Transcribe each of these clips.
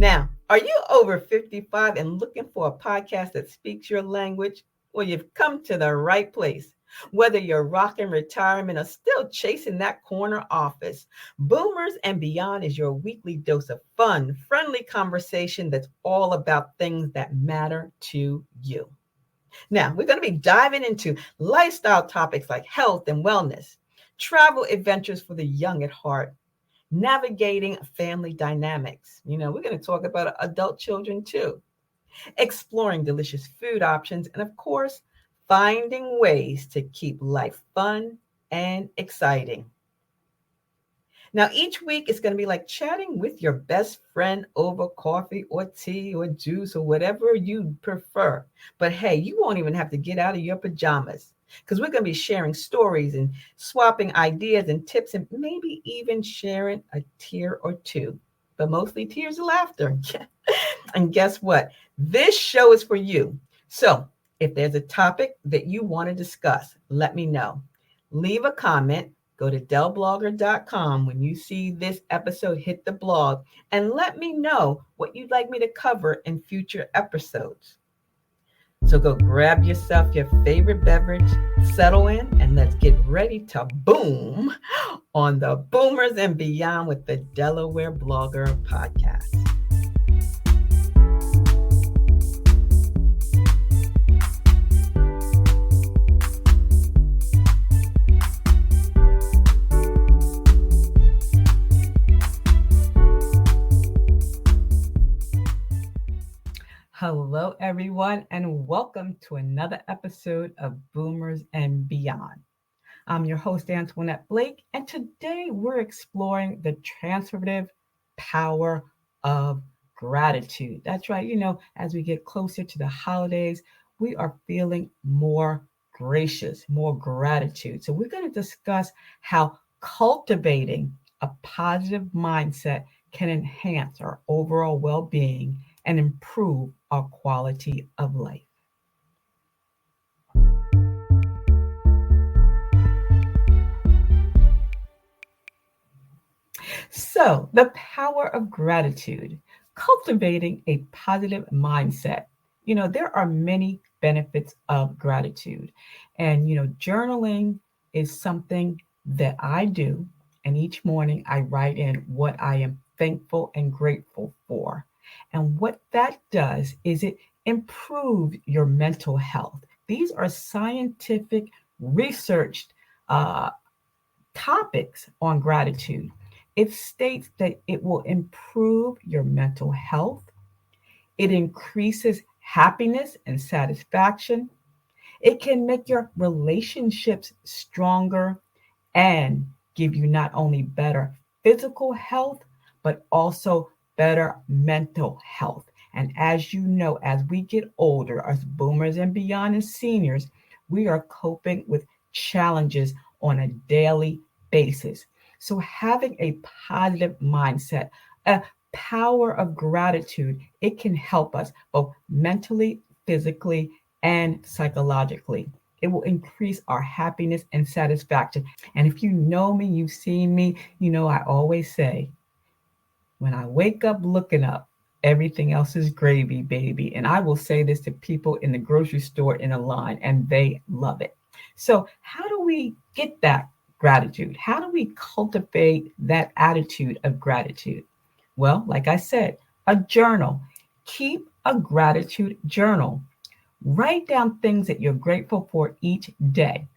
Now, are you over 55 and looking for a podcast that speaks your language? Well, you've come to the right place. Whether you're rocking retirement or still chasing that corner office, Boomers and Beyond is your weekly dose of fun, friendly conversation that's all about things that matter to you. Now, we're going to be diving into lifestyle topics like health and wellness, travel adventures for the young at heart, navigating family dynamics. We're going to talk about adult children too, exploring delicious food options, and of course, finding ways to keep life fun and exciting. Now, each week is going to be like chatting with your best friend over coffee or tea or juice or whatever you prefer. But hey, you won't even have to get out of your pajamas because we're going to be sharing stories and swapping ideas and tips and maybe even sharing a tear or two, but mostly tears of laughter. And guess what? This show is for you. So if there's a topic that you want to discuss, let me know. Leave a comment. Go to delblogger.com when you see this episode hit the blog and let me know what you'd like me to cover in future episodes. So go grab yourself your favorite beverage, settle in, and let's get ready to boom on the Boomers and Beyond with the Delaware Blogger podcast. Hello, everyone, and welcome to another episode of Boomers and Beyond. I'm your host, Antionette Blake, and today we're exploring the transformative power of gratitude. That's right. As we get closer to the holidays, we are feeling more gracious, more gratitude. So we're going to discuss how cultivating a positive mindset can enhance our overall well-being and improve our quality of life. So, the power of gratitude, cultivating a positive mindset. There are many benefits of gratitude. And, journaling is something that I do. And each morning I write in what I am thankful and grateful for. And what that does is it improves your mental health. These are scientific, researched topics on gratitude. It states that it will improve your mental health. It increases happiness and satisfaction. It can make your relationships stronger and give you not only better physical health, but also better mental health. And as you know, as we get older, as boomers and beyond and seniors, we are coping with challenges on a daily basis. So having a positive mindset, a power of gratitude, it can help us both mentally, physically, and psychologically. It will increase our happiness and satisfaction. And if you know me, you've seen me, I always say, when I wake up looking up, everything else is gravy, baby. And I will say this to people in the grocery store in a line, and they love it. So how do we get that gratitude? How do we cultivate that attitude of gratitude? Well, like I said, a journal. Keep a gratitude journal. Write down things that you're grateful for each day.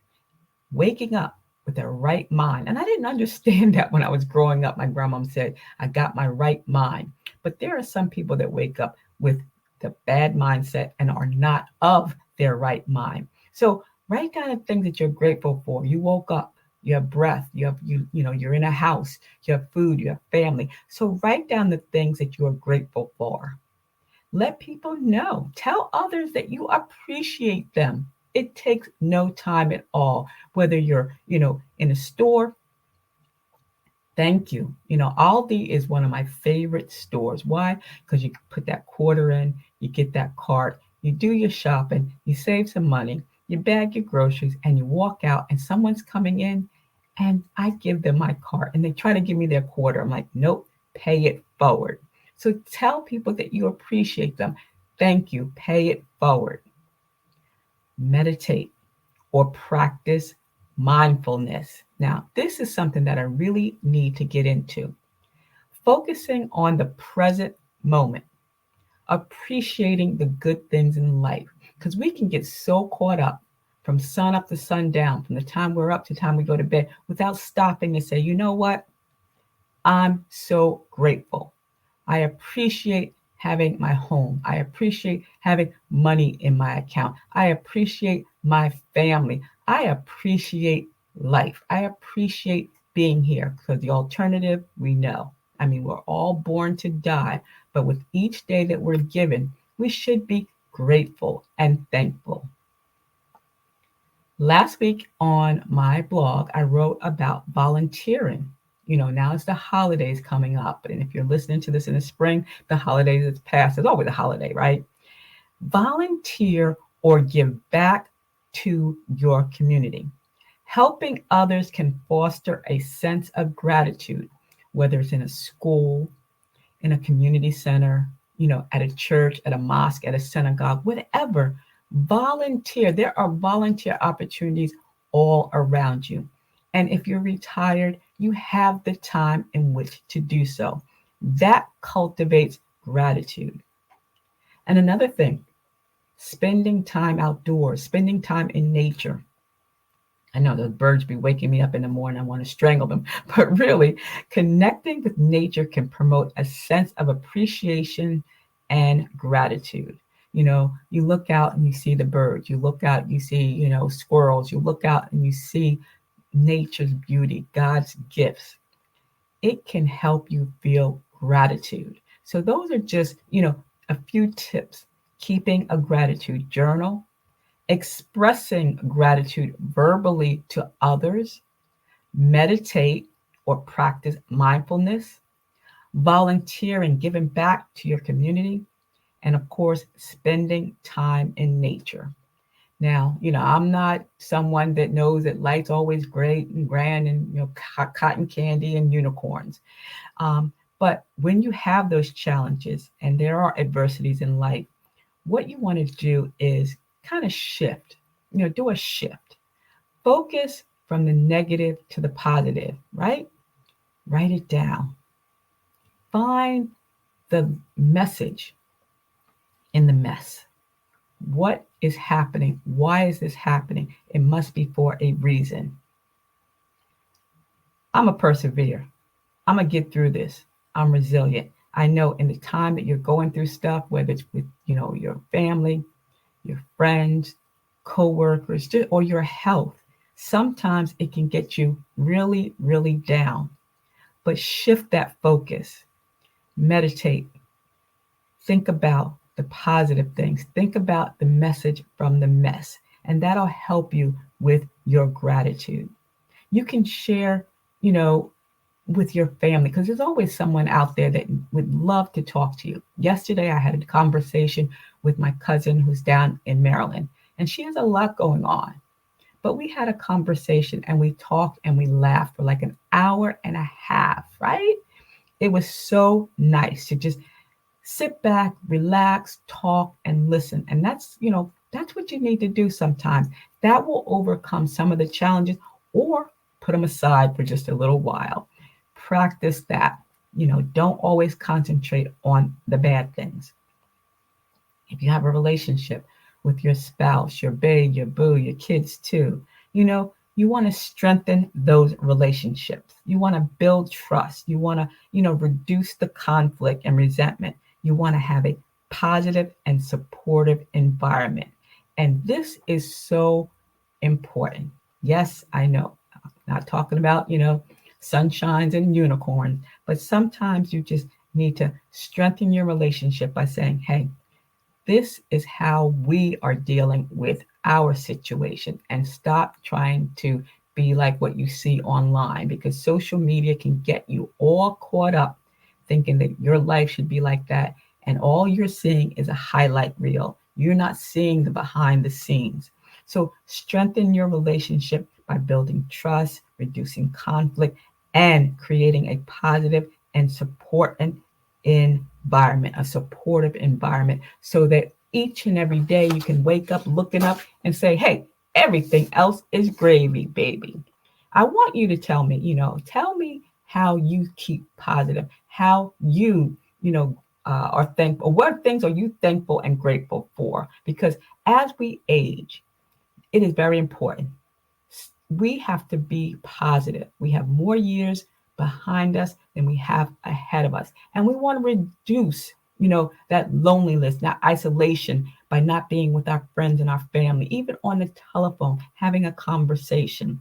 Waking up with a right mind. And I didn't understand that when I was growing up. My grandma said, I got my right mind. But there are some people that wake up with the bad mindset and are not of their right mind. So write down the things that you're grateful for. You woke up, you have breath, you're in a house, you have food, you have family. So write down the things that you are grateful for. Let people know. Tell others that you appreciate them. It takes no time at all. Whether you're, in a store, thank you. Aldi is one of my favorite stores. Why? Because you can put that quarter in, you get that cart, you do your shopping, you save some money, you bag your groceries, and you walk out, and someone's coming in, and I give them my cart, and they try to give me their quarter. I'm like, nope, pay it forward. So tell people that you appreciate them. Thank you. Pay it forward. Meditate or practice mindfulness. Now, this is something that I really need to get into. Focusing on the present moment, appreciating the good things in life, because we can get so caught up from sun up to sundown, from the time we're up to the time we go to bed, without stopping to say, you know what? I'm so grateful. I appreciate having my home. I appreciate having money in my account. I appreciate my family. I appreciate life. I appreciate being here, because the alternative, we know. I mean, we're all born to die, but with each day that we're given, we should be grateful and thankful. Last week on my blog, I wrote about volunteering. Now it's the holidays coming up. And if you're listening to this in the spring, the holidays is past. It's always a holiday, right? Volunteer or give back to your community. Helping others can foster a sense of gratitude, whether it's in a school, in a community center, at a church, at a mosque, at a synagogue, whatever. Volunteer. There are volunteer opportunities all around you. And if you're retired, you have the time in which to do so. That cultivates gratitude. And another thing, spending time outdoors, spending time in nature. I know the birds be waking me up in the morning. I want to strangle them. But really, connecting with nature can promote a sense of appreciation and gratitude. You look out and you see the birds. You look out, you see, squirrels. You look out and you see nature's beauty, God's gifts. It can help you feel gratitude. So those are just, a few tips. Keeping a gratitude journal, expressing gratitude verbally to others, meditate or practice mindfulness, volunteering, giving back to your community, and of course, spending time in nature. Now, I'm not someone that knows that life's always great and grand and, cotton candy and unicorns. But when you have those challenges and there are adversities in life, what you want to do is kind of shift, do a shift. Focus from the negative to the positive, right? Write it down. Find the message in the mess. What is happening? Why is this happening? It must be for a reason. I'm a persevere. I'm going to get through this. I'm resilient. I know in the time that you're going through stuff, whether it's with, your family, your friends, co-workers, or your health, sometimes it can get you really, really down. But shift that focus. Meditate. Think about the positive things. Think about the message from the mess, and that'll help you with your gratitude. You can share, with your family, because there's always someone out there that would love to talk to you. Yesterday, I had a conversation with my cousin who's down in Maryland, and she has a lot going on. But we had a conversation and we talked and we laughed for like an hour and a half, right? It was so nice to just sit back, relax, talk, and listen. And that's what you need to do sometimes. That will overcome some of the challenges or put them aside for just a little while. Practice that. Don't always concentrate on the bad things. If you have a relationship with your spouse, your babe, your boo, your kids too, you want to strengthen those relationships. You want to build trust. You want to, reduce the conflict and resentment. You want to have a positive and supportive environment. And this is so important. Yes, I know. I'm not talking about, sunshines and unicorns, but sometimes you just need to strengthen your relationship by saying, hey, this is how we are dealing with our situation, and stop trying to be like what you see online, because social media can get you all caught up thinking that your life should be like that. And all you're seeing is a highlight reel. You're not seeing the behind the scenes. So strengthen your relationship by building trust, reducing conflict, and creating a positive and supportive environment. environment, a supportive environment, so that each and every day you can wake up looking up and say, hey, everything else is gravy, baby. I want you to tell me how you keep positive, how are thankful. What things are you thankful and grateful for? Because as we age, it is very important. We have to be positive. We have more years behind us than we have ahead of us. And we want to reduce, that loneliness, that isolation by not being with our friends and our family, even on the telephone, having a conversation.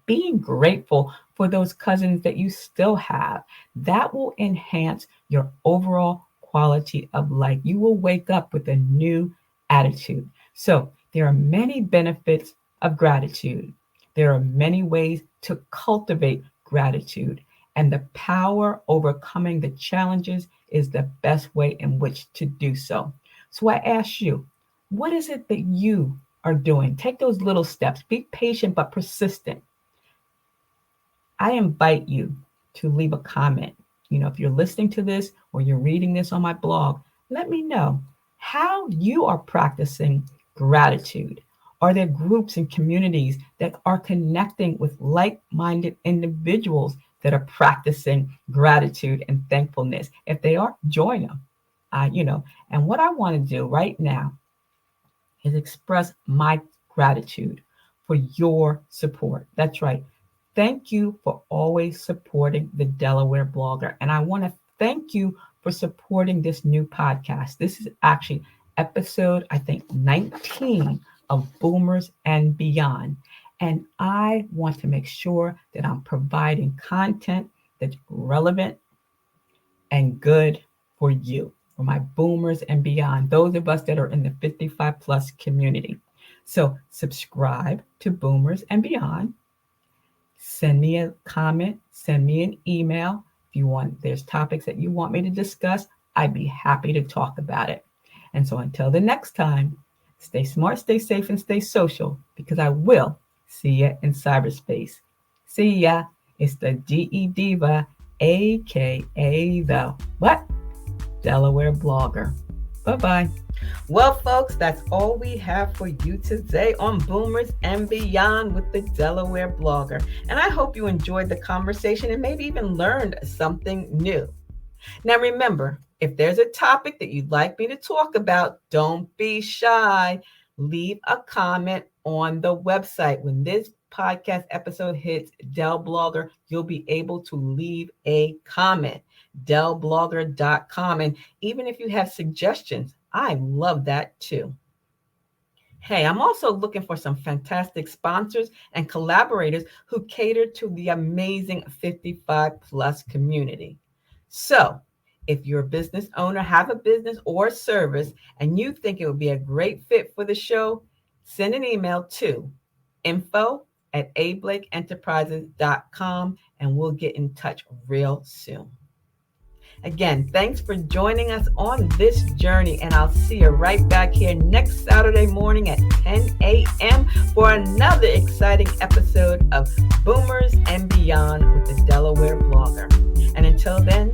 Being grateful for those cousins that you still have. That will enhance your overall quality of life. You will wake up with a new attitude. So, there are many benefits of gratitude. There are many ways to cultivate gratitude, and the power overcoming the challenges is the best way in which to do so. So, I ask you, what is it that you are doing? Take those little steps. Be patient but persistent. I invite you to leave a comment. If you're listening to this or you're reading this on my blog, let me know how you are practicing gratitude. Are there groups and communities that are connecting with like-minded individuals that are practicing gratitude and thankfulness? If they are, join them. And what I want to do right now is express my gratitude for your support. That's right. Thank you for always supporting the Delaware Blogger. And I want to thank you for supporting this new podcast. This is actually episode, I think, 19 of Boomers and Beyond. And I want to make sure that I'm providing content that's relevant and good for you, for my boomers and beyond, those of us that are in the 55 plus community. So subscribe to Boomers and Beyond. Send me a comment, send me an email. If you want, there's topics that you want me to discuss, I'd be happy to talk about it. And so until the next time, stay smart, stay safe, and stay social, because I will see you in cyberspace. See ya. It's the DE Diva, aka the what? Delaware Blogger. Bye-bye. Well, folks, that's all we have for you today on Boomers and Beyond with the Delaware Blogger. And I hope you enjoyed the conversation and maybe even learned something new. Now, remember, if there's a topic that you'd like me to talk about, don't be shy. Leave a comment on the website. When this podcast episode hits Del Blogger, you'll be able to leave a comment. delblogger.com. And even if you have suggestions, I love that too. Hey, I'm also looking for some fantastic sponsors and collaborators who cater to the amazing 55 plus community. So if you're a business owner, have a business or service, and you think it would be a great fit for the show, send an email to info@ablakeenterprises.com and we'll get in touch real soon. Again, thanks for joining us on this journey, and I'll see you right back here next Saturday morning at 10 a.m. for another exciting episode of Boomers and Beyond with the Delaware Blogger. And until then,